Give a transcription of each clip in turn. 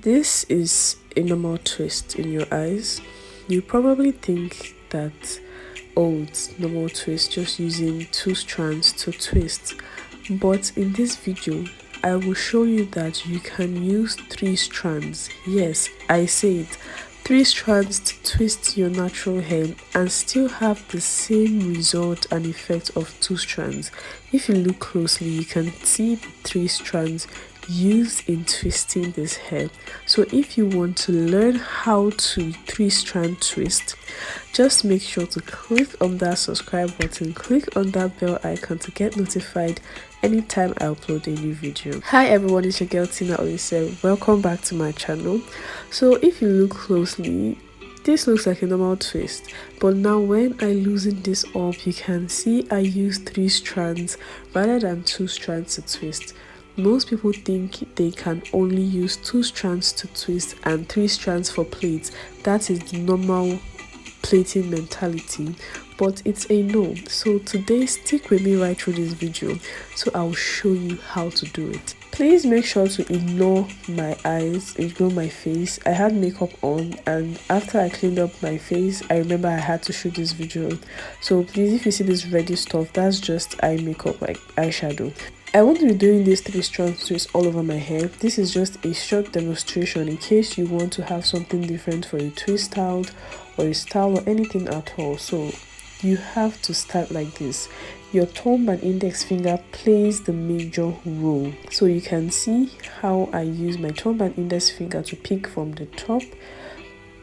This is a normal twist in your eyes. You probably think that, oh, it's normal twist, just using 2 strands to twist. But in this video, I will show you that you can use 3 strands. Yes, I say it. 3 strands to twist your natural hair and still have the same result and effect of 2 strands. If you look closely, you can see the 3 strands used in twisting this hair. So if you want to learn how to 3-strand twist, just make sure to click on that subscribe button, click on that bell icon to get notified anytime I upload a new video. Hi everyone, it's your girl Tina Olise. Welcome back to my channel. So if you look closely, this looks like a normal twist, but now when I loosen this up, you can see I use 3 strands rather than 2 strands to twist. Most people think they can only use 2 strands to twist and 3 strands for plaits. That is the normal plaiting mentality, but it's a no. So today, stick with me right through this video so I'll show you how to do it. Please make sure to ignore my eyes, ignore my face. I had makeup on, and after I cleaned up my face, I remember I had to shoot this video. So please, if you see this ready stuff, that's just eye makeup, like eyeshadow. I won't be doing this 3-strand twist all over my hair. This is just a short demonstration in case you want to have something different for a twist style or a style or anything at all. So you have to start like this. Your thumb and index finger plays the major role. So you can see how I use my thumb and index finger to pick from the top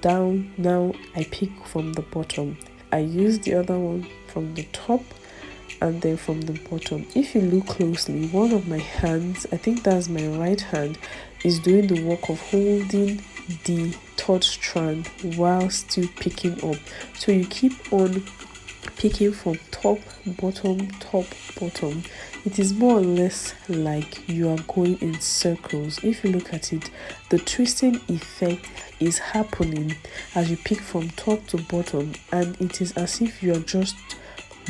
down. Now I pick from the bottom. I use the other one from the top and then from the bottom. If you look closely, one of my hands, I think that's my right hand, is doing the work of holding the 3rd strand while still picking up. So you keep on picking from top, bottom, top, bottom. It is more or less like you are going in circles. If you look at it, the twisting effect is happening as you pick from top to bottom, and it is as if you are just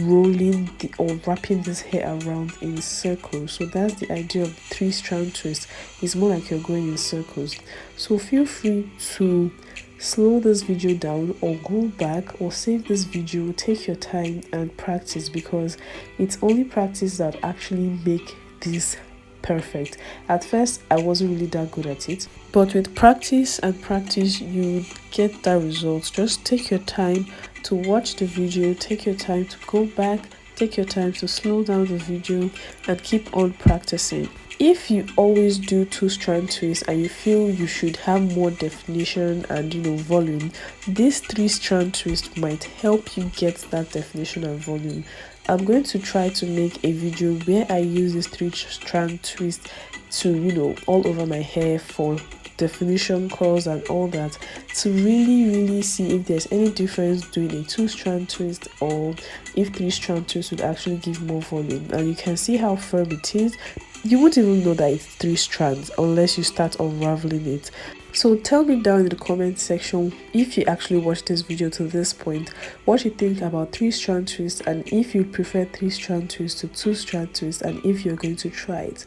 rolling or wrapping this hair around in circles. So that's the idea of 3-strand twist. It's more like you're going in circles. So feel free to slow this video down or go back or save this video, take your time and practice, because it's only practice that actually make this perfect. At first I wasn't really that good at it, but with practice and practice you get that result. Just take your time to watch the video, take your time to go back, take your time to slow down the video and keep on practicing. If you always do 2-strand twist and you feel you should have more definition and volume, this 3-strand twist might help you get that definition and volume. I'm going to try to make a video where I use this 3-strand twist to all over my hair for definition, curls and all that, to really see if there's any difference doing a 2-strand twist or if 3-strand twist would actually give more volume. And you can see how firm it is. You wouldn't even know that it's 3 strands unless you start unraveling it. So tell me down in the comment section, if you actually watched this video to this point, what you think about 3-strand twist, and if you prefer 3-strand twist to 2-strand twist, and if you're going to try it.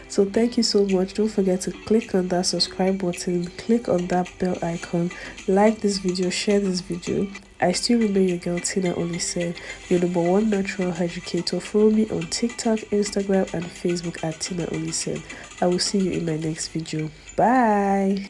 So thank you so much. Don't forget to click on that subscribe button, click on that bell icon, like this video, share this video. I still remain your girl Tina Olise, your #1 natural educator. Follow me on TikTok, Instagram and Facebook at Tina Olise. I will see you in my next video. Bye.